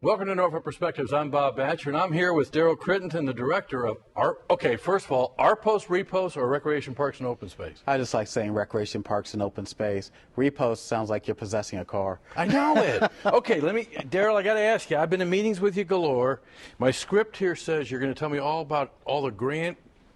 Welcome to Norfolk Perspectives. I'm Bob Batcher, and I'm here with Daryl Crittenden, the director of Okay, first of all, RPost, Repost, or Recreation Parks and Open Space? I just like saying Recreation Parks and Open Space. Repost sounds like you're possessing a car. I know it. Okay, Daryl, I got to ask you. I've been in meetings with you galore. My script here says you're going to tell me all about all the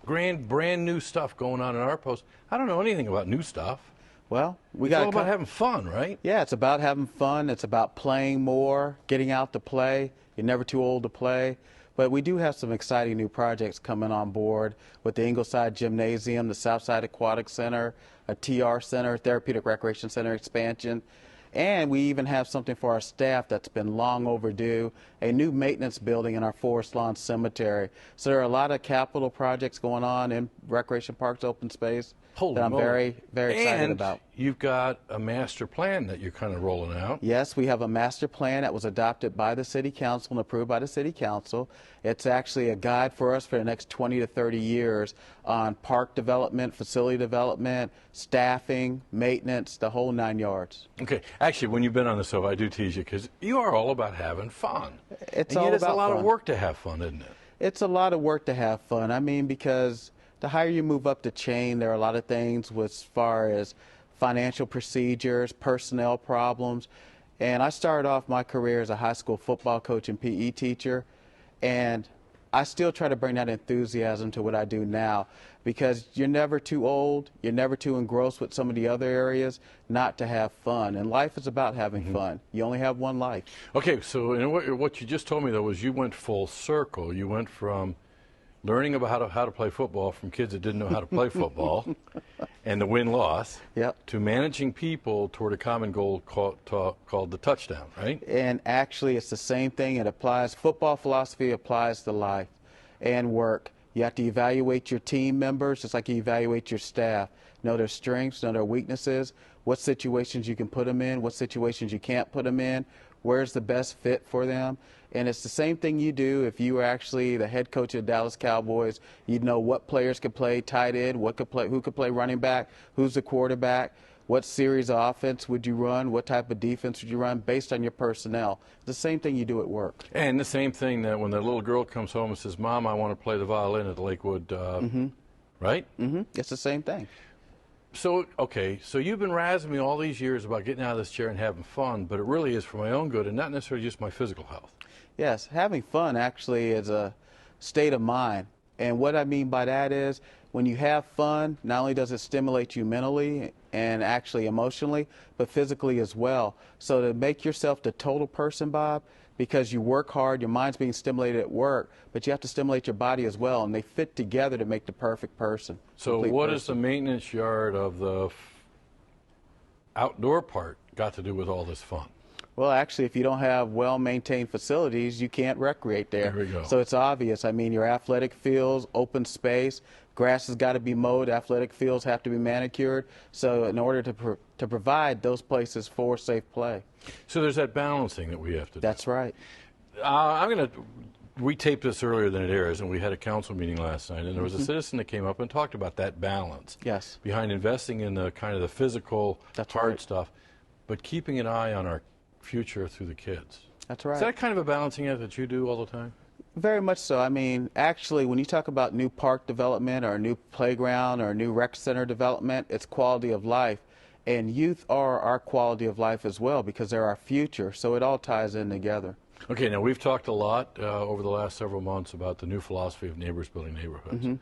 brand new stuff going on in RPost. I don't know anything about new stuff. Well, It's all about having fun, right? Yeah, it's about having fun. It's about playing more, getting out to play. You're never too old to play. But we do have some exciting new projects coming on board with the Ingleside Gymnasium, the Southside Aquatic Center, a TR Center, Therapeutic Recreation Center expansion. And we even have something for our staff that's been long overdue, a new maintenance building in our Forest Lawn Cemetery. So there are a lot of capital projects going on in Recreation Parks Open Space that I'm very excited about. You've got a master plan that you're kind of rolling out. Yes, we have a master plan that was adopted by the City Council and approved by the City Council. It's actually a guide for us for the next 20 to 30 years on park development, facility development, staffing, maintenance, the whole 9 yards. Okay, actually, when you've been on the show, I do tease you because you are all about having fun. It's and all yet it's about a lot fun. of work to have fun, isn't it? It's a lot of work to have fun. I mean, because the higher you move up the chain, there are a lot of things as far as financial procedures, personnel problems. And I started off my career as a high school football coach and PE teacher, and I still try to bring that enthusiasm to what I do now, because you're never too old, you're never too engrossed with some of the other areas not to have fun. And life is about having fun. You only have one life. Okay, so what you just told me, though, was you went full circle. You went from learning about how to play football from kids that didn't know how to play football and the win-loss to managing people toward a common goal called the touchdown, right? And actually, it's the same thing. It applies, football philosophy applies to life and work. You have to evaluate your team members just like you evaluate your staff. Know their strengths, know their weaknesses, what situations you can put them in, what situations you can't put them in, where's the best fit for them. And it's the same thing you do if you were actually the head coach of the Dallas Cowboys. You'd know what players could play tight end, who could play running back, who's the quarterback, what series of offense would you run, what type of defense would you run based on your personnel. It's the same thing you do at work. And the same thing that when the little girl comes home and says, "Mom, I want to play the violin at Lakewood," right? It's the same thing. So, okay, so you've been razzing me all these years about getting out of this chair and having fun, but it really is for my own good and not necessarily just my physical health. Yes, having fun actually is a state of mind. And what I mean by that is when you have fun, not only does it stimulate you mentally and actually emotionally, but physically as well. So to make yourself the total person, Bob, because you work hard, your mind's being stimulated at work, but you have to stimulate your body as well, and they fit together to make the perfect person. So what is the maintenance yard of the outdoor part got to do with all this fun? Well, actually, if you don't have well-maintained facilities, you can't recreate there. There we go. So it's obvious. I mean, your athletic fields, open space, grass has got to be mowed, athletic fields have to be manicured. So in order to provide those places for safe play. So there's that balancing that we have to do. That's right. We taped this earlier than it airs, and we had a council meeting last night, and there was a citizen that came up and talked about that balance. Yes. Behind investing in the kind of the physical, hard right. stuff, but keeping an eye on our future through the kids. That's right. Is that kind of a balancing act that you do all the time? Very much so. I mean, actually, when you talk about new park development or a new playground or a new rec center development, it's quality of life. And youth are our quality of life as well because they're our future. So it all ties in together. Okay, now we've talked a lot over the last several months about the new philosophy of neighbors building neighborhoods.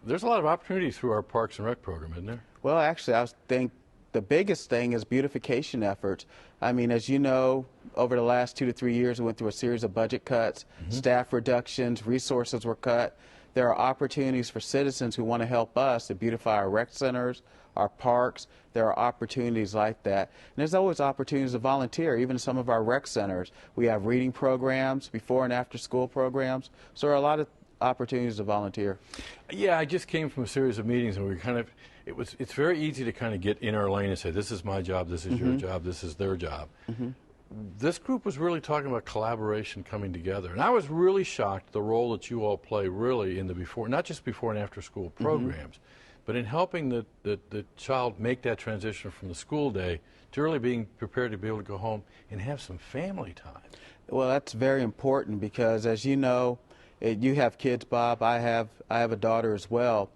There's a lot of opportunity through our Parks and Rec program, isn't there? Well, actually, I think the biggest thing is beautification efforts. I mean, as you know, over the last 2 to 3 years, we went through a series of budget cuts, staff reductions, resources were cut. There are opportunities for citizens who want to help us to beautify our rec centers, our parks. There are opportunities like that. And there's always opportunities to volunteer, even in some of our rec centers. We have reading programs, before and after school programs. So there are a lot of opportunities to volunteer. Yeah, I just came from a series of meetings, and we kind of, it's very easy to kind of get in our lane and say, this is my job, this is your job, this is their job. This group was really talking about collaboration coming together. And I was really shocked the role that you all play really in the before, not just before and after school programs, but in helping the child make that transition from the school day to really being prepared to be able to go home and have some family time. Well, that's very important because, as you know, you have kids, Bob. I have a daughter as well.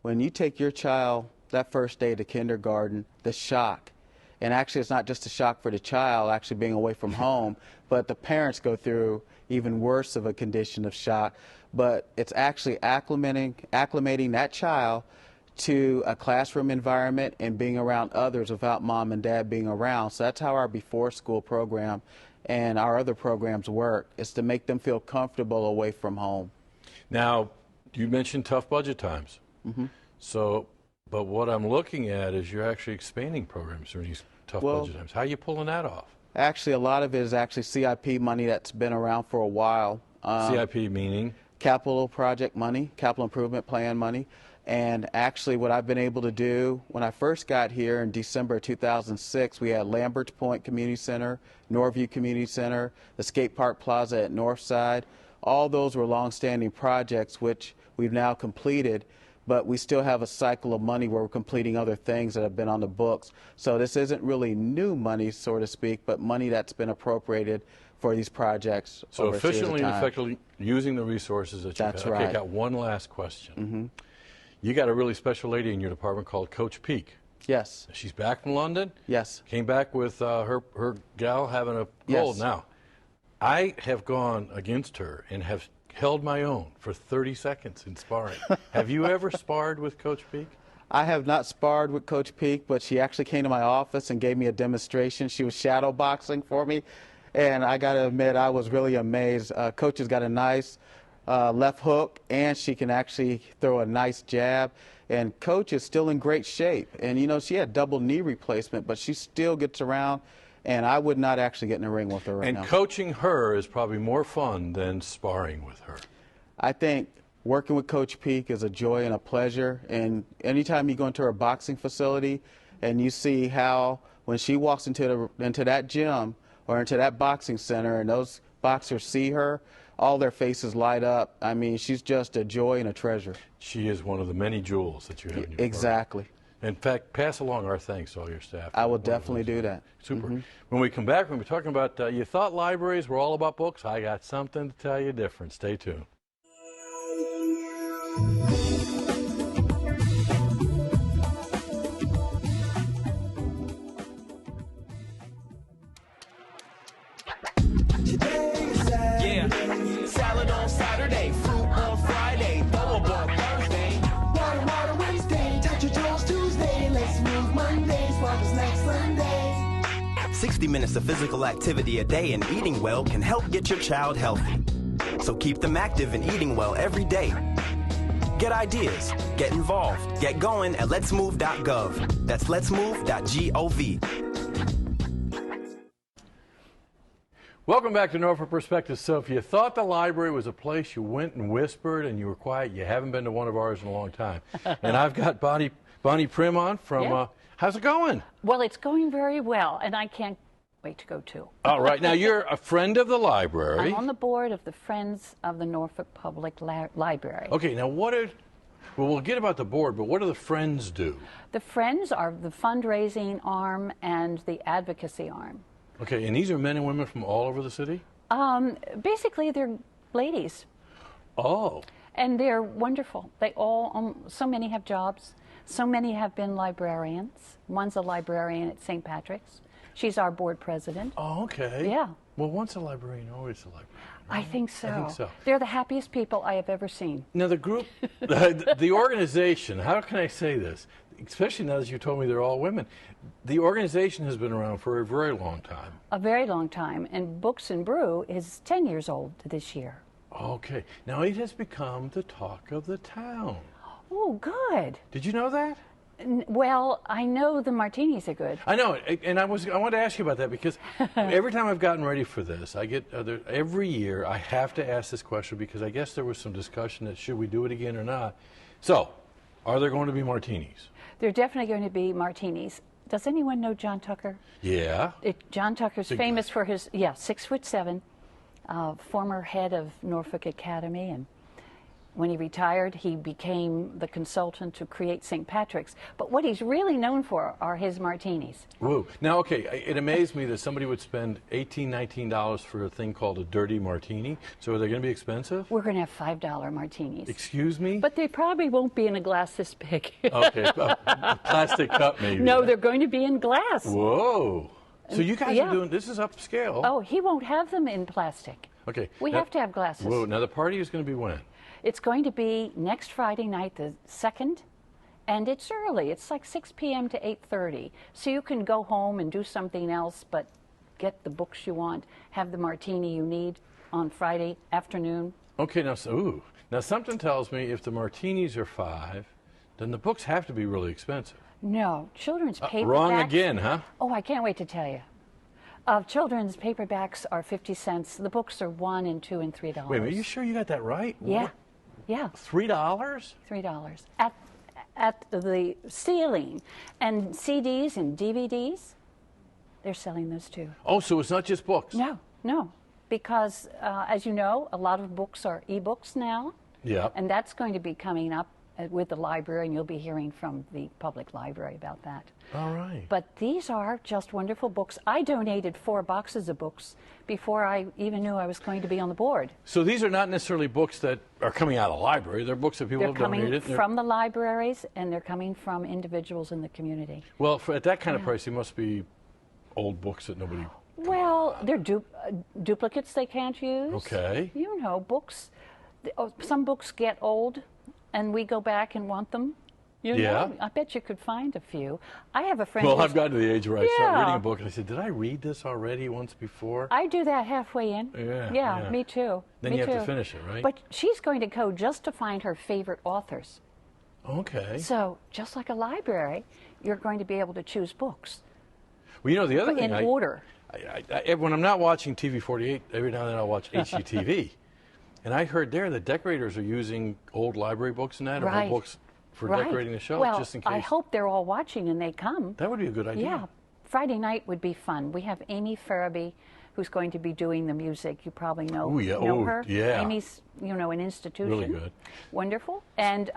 When you take your child that first day to kindergarten, the shock, and actually it's not just a shock for the child actually being away from home, but the parents go through even worse of a condition of shock. But it's actually acclimating that child to a classroom environment and being around others without mom and dad being around. So that's how our before school program and our other programs work, is to make them feel comfortable away from home. Now, you mentioned tough budget times. So, but what I'm looking at is you're actually expanding programs during these tough budget times. How are you pulling that off? Actually, a lot of it is actually CIP money that's been around for a while. CIP meaning? Capital project money, capital improvement plan money. And actually what I've been able to do, when I first got here in December 2006, we had Lamberts Point Community Center, Norview Community Center, the Skate Park Plaza at Northside. All those were long-standing projects which we've now completed, but we still have a cycle of money where we're completing other things that have been on the books. So this isn't really new money, so to speak, but money that's been appropriated for these projects. So over a series of efficiently and time. effectively using the resources that you've That's got. Okay, right. got one last question. You got a really special lady in your department called Coach Peak. Yes. She's back from London. Yes. Came back with her gal having a cold. Yes. Now, I have gone against her and have held my own for 30 seconds in sparring. Have you ever sparred with Coach Peak? I have not sparred with Coach Peak, but she actually came to my office and gave me a demonstration. She was shadow boxing for me, and I got to admit, I was really amazed. Coach has got a nice left hook, and she can actually throw a nice jab. And Coach is still in great shape. And, you know, she had double knee replacement, but she still gets around, and I would not actually get in the ring with her right now. And coaching her is probably more fun than sparring with her. I think working with Coach Peak is a joy and a pleasure. And anytime you go into her boxing facility and you see how when she walks into that gym or into that boxing center and those boxers see her, all their faces light up. I mean, she's just a joy and a treasure. She is one of the many jewels that you have in your Exactly. program. In fact, pass along our thanks to all your staff. I will definitely do that. Super. When we come back, we'll be talking about, you thought libraries were all about books. I got something to tell you different. Stay tuned. Salad on Saturday, fruit on Friday, throw a ball Thursday. Water Wednesday, touch your toes Tuesday. Let's move Monday, sparkles next Sunday. 60 minutes of physical activity a day and eating well can help get your child healthy. So keep them active and eating well every day. Get ideas, get involved, get going at letsmove.gov. That's letsmove.gov. Welcome back to Norfolk Perspective. So if you thought the library was a place you went and whispered and you were quiet, you haven't been to one of ours in a long time. And I've got Bonnie Prim on from, Yeah. how's it going? Well, it's going very well, and I can't wait to go too. All right, now you're a friend of the library. I'm on the board of the Friends of the Norfolk Public Library. Okay, now well, we'll get about the board, but what do the Friends do? The Friends are the fundraising arm and the advocacy arm. Okay, and these are men and women from all over the city? Basically, they're ladies, Oh, and they're wonderful. They all, so many have jobs. So many have been librarians. One's a librarian at St. Patrick's. She's our board president. oh, okay. Yeah. Well, once a librarian, always a librarian. I think so. I think so. They're the happiest people I have ever seen. Now, the group, the organization, how can I say this? Especially now that you told me they're all women. The organization has been around for a very long time. A very long time, and Books and Brew is 10 years old this year. Okay. Now, it has become the talk of the town. Oh, good. Did you know that? Well, I know the martinis are good. I know, and I wanted to ask you about that because every time I've gotten ready for this, I get every year I have to ask this question because I guess there was some discussion that should we do it again or not. So, are there going to be martinis? They're definitely going to be martinis. Does anyone know John Tucker? Yeah. John Tucker's Big famous guy. for his 6'7", former head of Norfolk Academy, and When he retired, he became the consultant to create St. Patrick's. But what he's really known for are his martinis. Whoa. Now, okay, it amazed me that somebody would spend $18, $19 for a thing called a dirty martini. So are they going to be expensive? We're going to have $5 martinis. Excuse me? But they probably won't be in a glass this big. Okay, a plastic cup maybe. No, they're going to be in glass. Whoa. So you guys Yeah. are doing, this is upscale. Oh, he won't have them in plastic. Okay. We now- have to have glasses. Whoa, now the party is going to be when? It's going to be next Friday night, the 2nd, and it's early. It's like 6 p.m. to 8:30. So you can go home and do something else, but get the books you want, have the martini you need on Friday afternoon. Okay, now, now something tells me if the martinis are $5, then the books have to be really expensive. No, children's paperbacks. Wrong again, huh? Oh, I can't wait to tell you. Children's paperbacks are 50 cents. The books are $1 and $2 and $3. Wait a minute, are you sure you got that right? Yeah, What? yeah. $3? $3 at the ceiling. And CDs and DVDs, they're selling those too. Oh, so it's not just books? No, because as you know, a lot of books are e-books now, Yeah. and that's going to be coming up with the library, and you'll be hearing from the public library about that. All right. But these are just wonderful books. I donated 4 boxes of books before I even knew I was going to be on the board. So these are not necessarily books that are coming out of the library. They're books that people They're have coming donated. from the libraries, and they're coming from individuals in the community. Well, at that kind of price, they must be old books that nobody... Well, they're duplicates they can't use. Okay. You know, books. Some books get old, and we go back and want them. You Yeah. know, I bet you could find a few. I have a friend. Well, who's- I've gotten to the age where I start Yeah. reading a book and I said, did I read this already once before? I do that halfway in. Yeah. Me too. Then me you have to too. finish it, right? But she's going to go just to find her favorite authors. Okay. So, just like a library, you're going to be able to choose books Well, you know, the other thing... in order. When I'm not watching TV 48, every now and then I'll watch HGTV. And I heard there that decorators are using old library books and that, or Right. old books for Right. decorating the show, Well, just in case. I hope they're all watching and they come. That would be a good idea. Yeah, Friday night would be fun. We have Amy Farabee, who's going to be doing the music. You probably know, Ooh, yeah. know Ooh, her. yeah. Amy's, an institution. Really good. Wonderful. And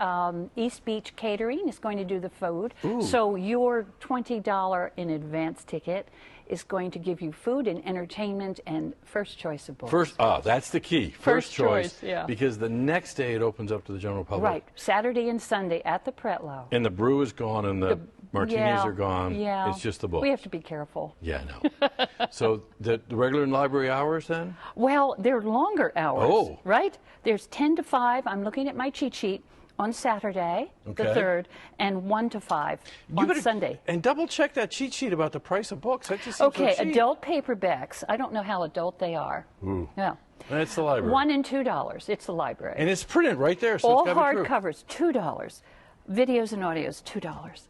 East Beach Catering is going to do the food. Ooh. So your $20 in advance ticket is going to give you food and entertainment and first choice of books. That's the key. First choice. choice, yeah. Because the next day it opens up to the general public. Right, Saturday and Sunday at the Pretlow. And the brew is gone and the martinis Yeah, are gone. Yeah. It's just the book. We have to be careful. Yeah, I know. So the regular library hours then? Well, they're longer hours, Oh. right? There's 10 to 5. I'm looking at my cheat sheet on Saturday, Okay. the 3rd, and 1 to 5 on Sunday. And double check that cheat sheet about the price of books. That just seems Okay, so cheap. adult paperbacks. I don't know how adult they are. Ooh. Yeah. That's the library. $1 and $2. It's the library. And it's printed right there, so All it's got to be true. hardcovers, $2. Videos and audios, $2.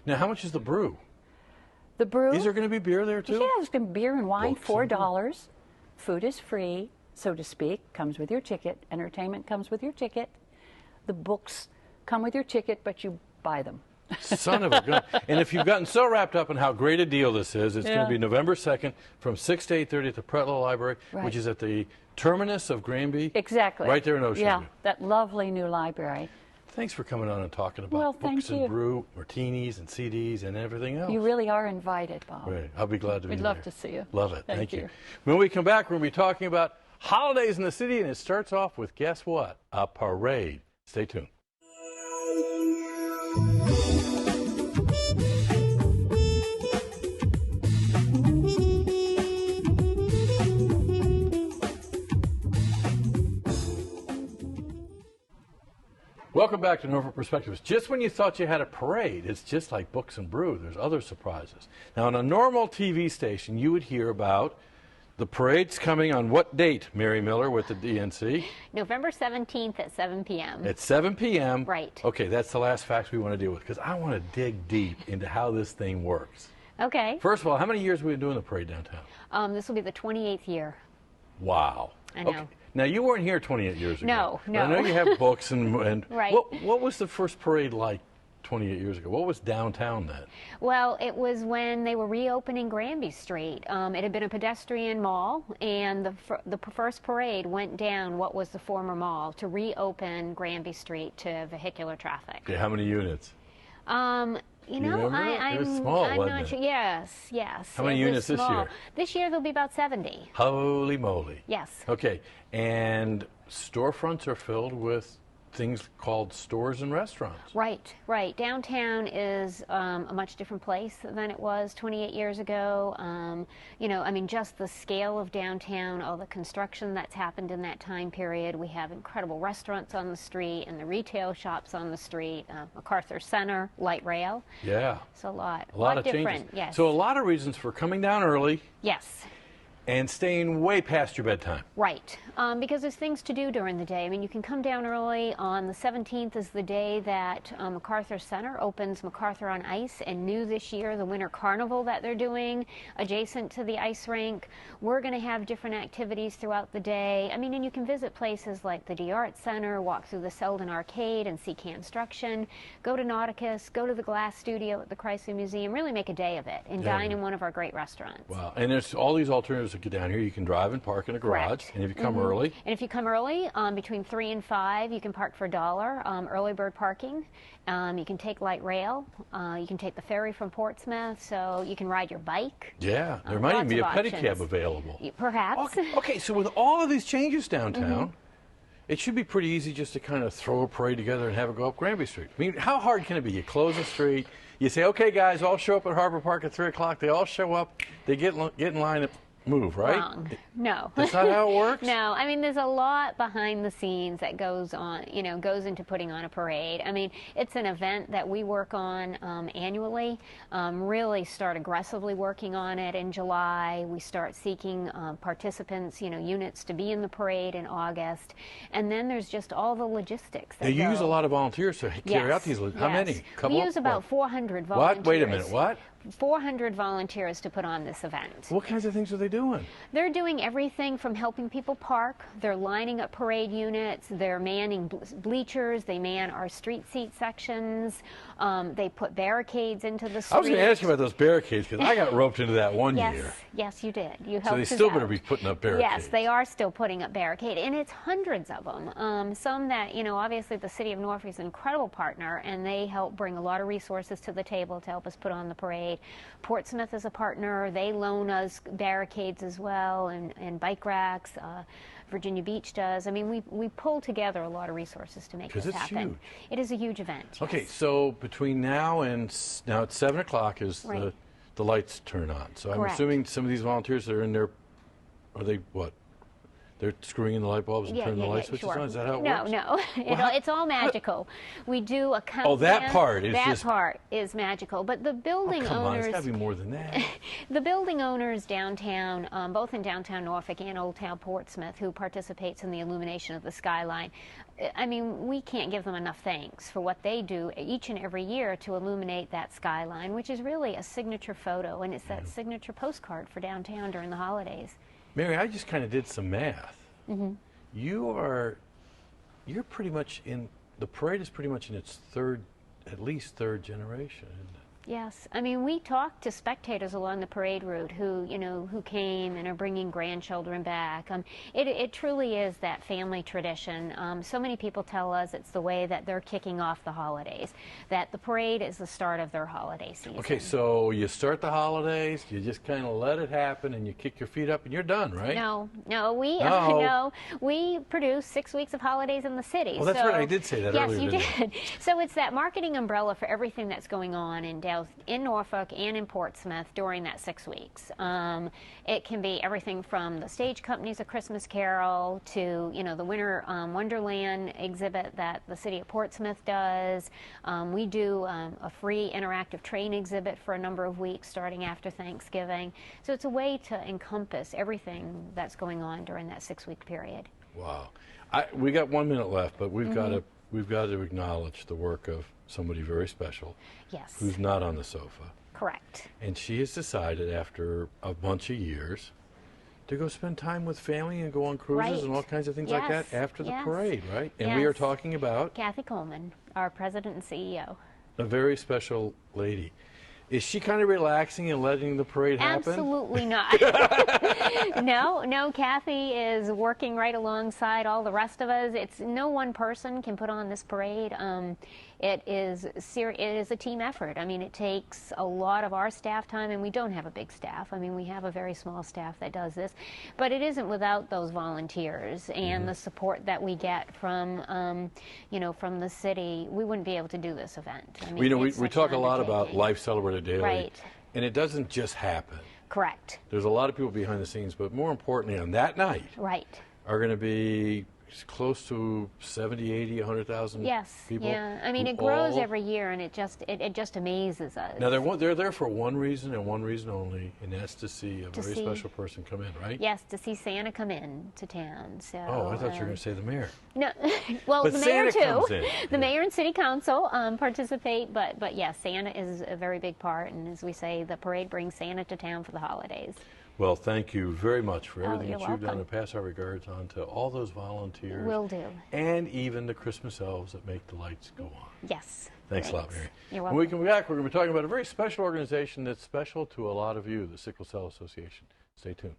Now, how much is the brew? The brew. Is there going to be beer there, too? Yeah, there's going to be beer and wine, Books and $4. Food is free, so to speak, comes with your ticket. Entertainment comes with your ticket. The books come with your ticket, but you buy them. Son of a gun. And if you've gotten so wrapped up in how great a deal this is, it's going Yeah. to be November 2nd from 6 to 8:30 at the Pretlow Library, Right. which is at the terminus of Granby. Exactly. Right there in Ocean Yeah, View. that lovely new library. Thanks for coming on and talking about Well, books thank and you. brew, martinis and CDs and everything else. You really are invited, Bob. Right. I'll be glad to be We'd there. love to see you. Love it. Thank Thank you. you. When we come back, we're going to be talking about holidays in the city, and it starts off with, guess what? A parade. Stay tuned. Welcome back to Norfolk Perspectives. Just when you thought you had a parade, it's just like Books and Brew. There's other surprises. Now, on a normal TV station, you would hear about the parade's coming on what date, Mary Miller, with the DNC? November 17th at 7 p.m. At 7 p.m. Right. Okay, that's the last facts we want to deal with, because I want to dig deep into how this thing works. Okay. First of all, how many years have we been doing the parade downtown? This will be the 28th year. Wow. I know. Okay. Now, you weren't here 28 years ago. No, But I no. know you have books and Right. What was the first parade like 28 years ago. What was downtown then? Well, it was when they were reopening Granby Street. It had been a pedestrian mall, and the first parade went down what was the former mall to reopen Granby Street to vehicular traffic. Okay, how many units? You know, remember? It was small, I'm wasn't not it? sure. Yes, yes. How many it was units this small. year? This year there'll be about 70. Holy moly. Yes. Okay, and storefronts are filled with things called stores and restaurants. Right, right. Downtown is a much different place than it was 28 years ago. You know, I mean, just the scale of downtown, all the construction that's happened in that time period. We have incredible restaurants on the street and the retail shops on the street. MacArthur Center, light rail. Yeah. It's a lot. A lot of different. changes. Yes. So a lot of reasons for coming down early Yes. and staying way past your bedtime. Right, because there's things to do during the day. I mean, you can come down early. On the 17th is the day that MacArthur Center opens MacArthur on Ice, and new this year, the Winter Carnival that they're doing adjacent to the ice rink. We're going to have different activities throughout the day. I mean, and you can visit places like the DeArt Center, walk through the Selden Arcade and see construction, go to Nauticus, go to the Glass Studio at the Chrysler Museum, really make a day of it, and dine in one of our great restaurants. Wow. And there's all these alternatives to get down here. You can drive and park in a garage. Correct. And if you come early, And if you come early, between 3 and 5, you can park for $1, early bird parking. You can take light rail. You can take the ferry from Portsmouth, so you can ride your bike. yeah, there might even lots be a of pedicab options. available. Perhaps. Okay, so with all of these changes downtown, it should be pretty easy just to kind of throw a parade together and have it go up Granby Street. I mean, how hard can it be? You close the street, you say, okay, guys, all show up at Harbor Park at 3 o'clock. They all show up, they get in line and move, right? Wrong. No. That's not how it works? No, I mean, there's a lot behind the scenes that goes on, you know, goes into putting on a parade. I mean, it's an event that we work on annually, really start aggressively working on it in July. We start seeking participants, you know, units to be in the parade in August. And then there's just all the logistics that They use go. a lot of volunteers to carry out these. How many? We use about 400 volunteers. What? Wait a minute, what? 400 volunteers to put on this event. What kinds of things are they doing? They're doing everything from helping people park, they're lining up parade units, they're manning bleachers, they man our street seat sections, they put barricades into the street. I was going to ask you about those barricades because I got roped into that one Yes, year. yes, you did. You helped So they us still better out. be putting up barricades. Yes, they are still putting up barricade, and it's hundreds of them. Some that, you know, obviously the City of Norfolk is an incredible partner, and they help bring a lot of resources to the table to help us put on the parade. Portsmouth is a partner. They loan us barricades as well, and bike racks. Virginia Beach does. I mean, we pull together a lot of resources to make this 'Cause it's happen. huge. It is a huge event. Okay, yes. so between now and now it's 7 o'clock is Right. the lights turn on. So I'm Correct. assuming some of these volunteers that are in there, are they what? They're screwing in the light bulbs and turning the light switches sure. on? Is that how it no, works? No, it's all magical. We do a countdown. Oh, that part is that just- part is magical. But the building Come on, owners, it's got to be more than that. the building owners downtown, both in downtown Norfolk and Old Town Portsmouth, who participates in the illumination of the skyline, I mean, we can't give them enough thanks for what they do each and every year to illuminate that skyline, which is really a signature photo, and it's that signature postcard for downtown during the holidays. Mary, I just kind of did some math. Mm-hmm. You're pretty much in, the parade is pretty much in its at least third generation. Isn't it? Yes, I mean, we talked to spectators along the parade route who, you know, who came and are bringing grandchildren back. It truly is that family tradition. So many people tell us it's the way that they're kicking off the holidays, that the parade is the start of their holiday season. Okay, so you start the holidays, you just kind of let it happen, and you kick your feet up, and you're done, right? No, we No. no, we produce 6 weeks of holidays in the city. Oh, that's so, right, I did say that yes, earlier, you didn't I? did. So it's that marketing umbrella for everything that's going on in Norfolk and in Portsmouth during that 6 weeks. It can be everything from the stage company's A Christmas Carol to, you know, the Winter Wonderland exhibit that the city of Portsmouth does. We do a free interactive train exhibit for a number of weeks starting after Thanksgiving. So it's a way to encompass everything that's going on during that 6 week period. Wow. We got 1 minute left, but we've Mm-hmm. got to acknowledge the work of somebody very special Yes, who's not on the sofa. correct. And she has decided after a bunch of years to go spend time with family and go on cruises Right. and all kinds of things like that Yes, after the yes, parade, right? And we are yes. talking about Kathy Coleman, our president and CEO. a very special lady. Is she kind of relaxing and letting the parade happen? Absolutely not. No, Kathy is working right alongside all the rest of us. It's no one person can put on this parade. It is a team effort. I mean, it takes a lot of our staff time, and we don't have a big staff. I mean, we have a very small staff that does this, but it isn't without those volunteers and the support that we get from, from the city. We wouldn't be able to do this event. I mean, we it's such talk an a lot about undertaking. Life Celebrated Daily, Right. and it doesn't just happen. Correct. There's a lot of people behind the scenes, but more importantly, on that night Right. are going to be close to 70, 80, 100,000 Yes. people. Yeah. I mean, who it grows all- every year, and it just amazes us. Now they're there for one reason and one reason only, and that's to see a To very see- special person come in, right? Yes, to see Santa come in to town. So. Oh, I thought you were going to say the mayor. No, well, But the mayor Santa too. comes in. The mayor and city council participate, but yes, Santa is a very big part, and as we say, the parade brings Santa to town for the holidays. Well, thank you very much for everything you're that you've done, welcome. and pass our regards on to all those volunteers. Will do. And even the Christmas elves that make the lights go on. Yes. Thanks a lot, Mary. You're When welcome. we come back, we're going to be talking about a very special organization that's special to a lot of you, the Sickle Cell Association. Stay tuned.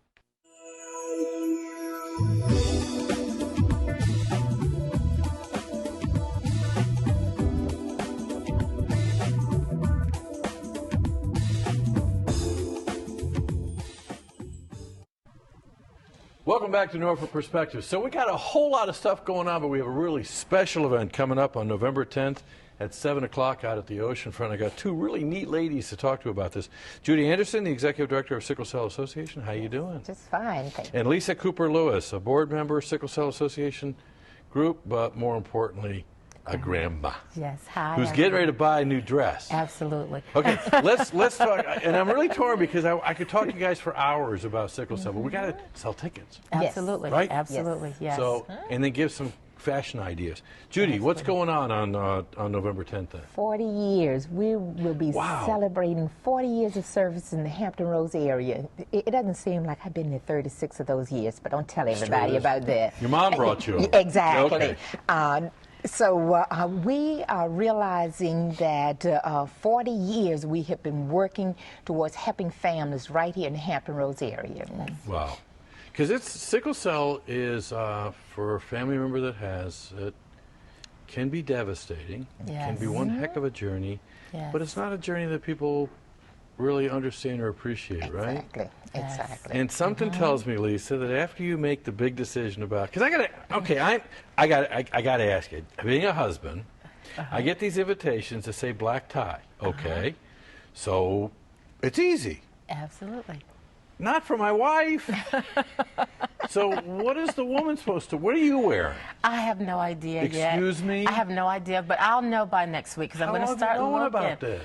Welcome back to Norfolk Perspective. So we got a whole lot of stuff going on, but we have a really special event coming up on November 10th at 7 o'clock out at the ocean front. I got two really neat ladies to talk to about this. Judy Anderson, the Executive Director of Sickle Cell Association. How you doing? Just fine, thank you. And Lisa Cooper Lewis, a board member, Sickle Cell Association group, but more importantly, a grandma Yes, hi. who's getting ready to buy a new dress. Absolutely. Okay, let's talk. And I'm really torn because I could talk to you guys for hours about sickle cell, but we got to sell tickets. Absolutely. Right? Absolutely. Yes. So, and then give some fashion ideas. Judy, what's going on November 10th then? 40 years. We will be Wow. celebrating 40 years of service in the Hampton Roads area. It doesn't seem like I've been there 36 of those years, but don't tell everybody is. about that. Your mom brought you. Exactly. Okay. So we are realizing that 40 years we have been working towards helping families right here in the Hampton Roads area. Wow. Because sickle cell is, for a family member that has it, can be devastating, can be Yes. one heck of a journey, Yes. but it's not a journey that people really understand or appreciate, right? Exactly. Exactly. And something tells me, Lisa, that after you make the big decision about, because I gotta ask you, being a husband, I get these invitations that say black tie. Okay, so it's easy. Absolutely. Not for my wife. So what is the woman supposed to? What are you wearing? I have no idea yet. Excuse me? I have no idea, but I'll know by next week because I'm How going to long have you start known looking. about this?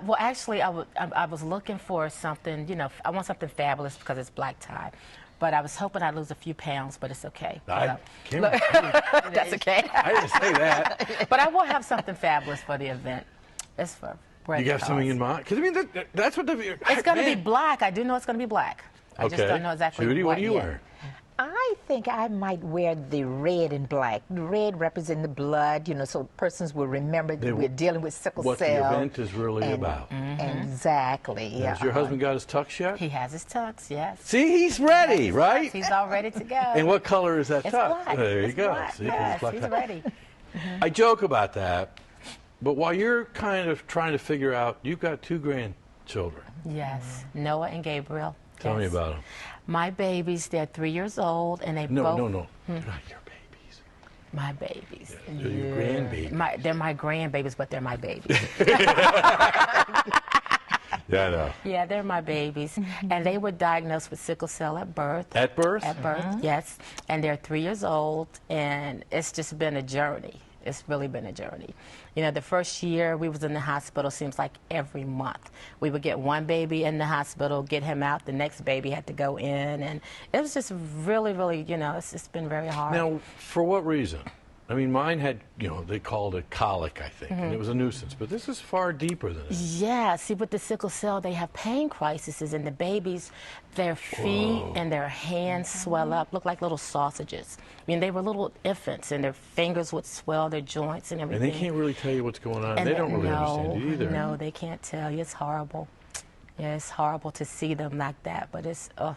Well, actually, I was looking for something. You know, I want something fabulous because it's black tie. But I was hoping I'd lose a few pounds, but it's okay. I can't. That's okay. I didn't say that. But I will have something fabulous for the event. It's for You got something in mind? Because I mean, that's what the. It's going to be black. I do know it's going to be black. I just don't know exactly Judy, what are you yet. wearing? I think I might wear the red and black. The red represents the blood, you know, so persons will remember that we're dealing with sickle What cell. the event is really about. Exactly. Has your husband got his tux yet? He has his tux, yes. See, he's ready, right? He's all ready to go. And what color is that It's tux? black. There you It's go. black. See, 'cause it's Yes, black he's tie. ready. I joke about that, but while you're kind of trying to figure out, you've got two grandchildren. Yes, Noah and Gabriel. Tell me Yes. about them. My babies, they're 3 years old, and they No, both... no. They're not your babies. My babies. They're your grandbabies. They're my grandbabies, but they're my babies. Yeah, I know. Yeah, they're my babies. And they were diagnosed with sickle cell at birth. At birth? At birth, yes. And they're 3 years old, and it's just been a journey. It's really been a journey. You know, the first year we was in the hospital seems like every month. We would get one baby in the hospital, get him out, the next baby had to go in, and it was just really, really, you know, it's been very hard. Now, for what reason? I mean, mine had, you know, they called it colic, I think, and it was a nuisance. But this is far deeper than that. Yeah, see, with the sickle cell, they have pain crises, and the babies, their feet and their hands swell up, look like little sausages. I mean, they were little infants, and their fingers would swell, their joints and everything. And they can't really tell you what's going on. And They don't really understand it either. No, they can't tell you. It's horrible. Yeah, it's horrible to see them like that, but it's, ugh.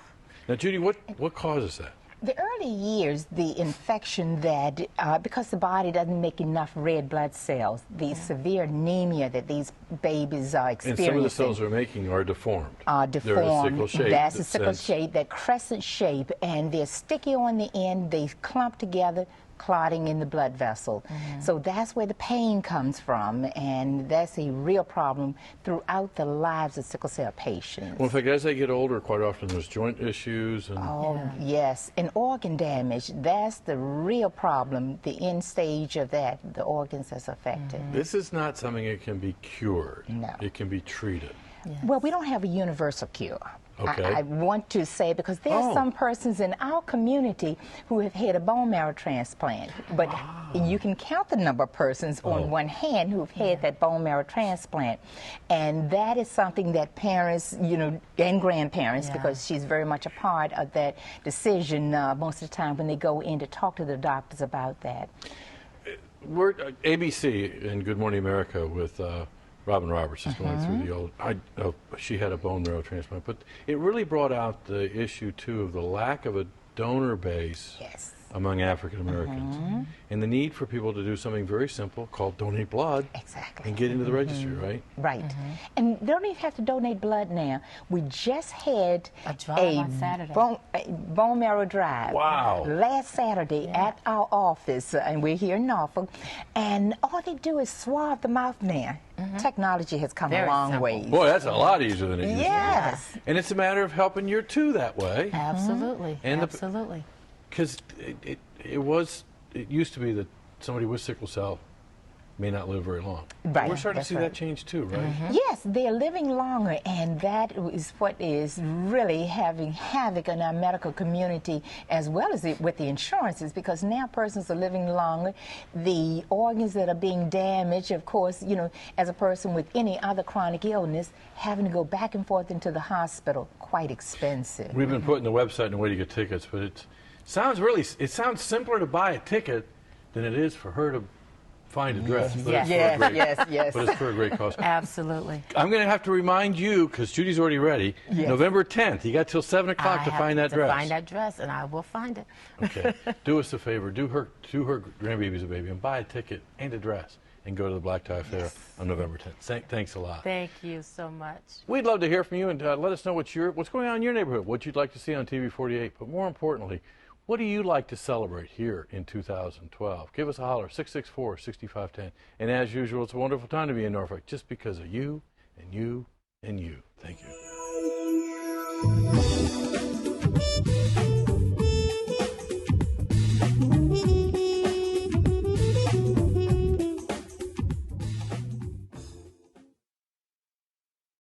Now, Judy, what causes that? The early years, the infection that, because the body doesn't make enough red blood cells, the severe anemia that these babies are And experiencing. some of the cells they're making are deformed. Deformed. They're a sickle shape. That's a that sickle says- shape, that crescent shape, and they're sticky on the end. They clump together, clotting in the blood vessel. So that's where the pain comes from, and that's a real problem throughout the lives of sickle cell patients. Well, in fact, as they get older, quite often there's joint issues. And Oh, yes. And organ damage, that's the real problem, the end stage of that, the organs that's affected. this is not something that can be cured. No. It can be treated. Well, we don't have a universal cure. Okay. I want to say, because there are some persons in our community who have had a bone marrow transplant, but you can count the number of persons on one hand who have had that bone marrow transplant, and that is something that parents, you know, and grandparents, because she's very much a part of that decision most of the time when they go in to talk to the doctors about that. We're ABC in Good Morning America with Robin Roberts is going through the old. She had a bone marrow transplant, but it really brought out the issue too of the lack of a donor base Yes. among African Americans, and the need for people to do something very simple called donate blood Exactly. and get into the registry, right? Right. And they don't even have to donate blood now. We just had A drive on Saturday. bone marrow drive. Wow. Last Saturday at our office, and we're here in Norfolk, and all they do is swab the mouth now. Technology has come Very a long simple. ways. Boy, that's a lot easier than it used to Yes. be. And it's a matter of helping your two that way. Absolutely, And the- absolutely. Because it used to be that somebody with sickle cell may not live very long. Right, We're starting to that's see right. that change too, right? Yes, they're living longer, and that is what is really having havoc in our medical community, as well as with the insurances, because now persons are living longer. The organs that are being damaged, of course, you know, as a person with any other chronic illness, having to go back and forth into the hospital, quite expensive. We've been putting the website in a way to get tickets, but it sounds simpler to buy a ticket than it is for her to find a dress. But it's for a Yes, great- yes. But it's for a great cost. Absolutely. I'm going to have to remind you, because Judy's already ready, November 10th. You got till 7 o'clock to I find that have to dress. find that dress, and I will find it. Okay. Do us a favor. Do her grandbaby's a baby and buy a ticket and a dress and go to the Black Tie Fair on November 10th. Thanks a lot. Thank you so much. We'd love to hear from you and let us know what's going on in your neighborhood, what you'd like to see on TV 48. But more importantly, what do you like to celebrate here in 2012? Give us a holler, 664-6510. And as usual, it's a wonderful time to be in Norfolk just because of you and you and you. Thank you.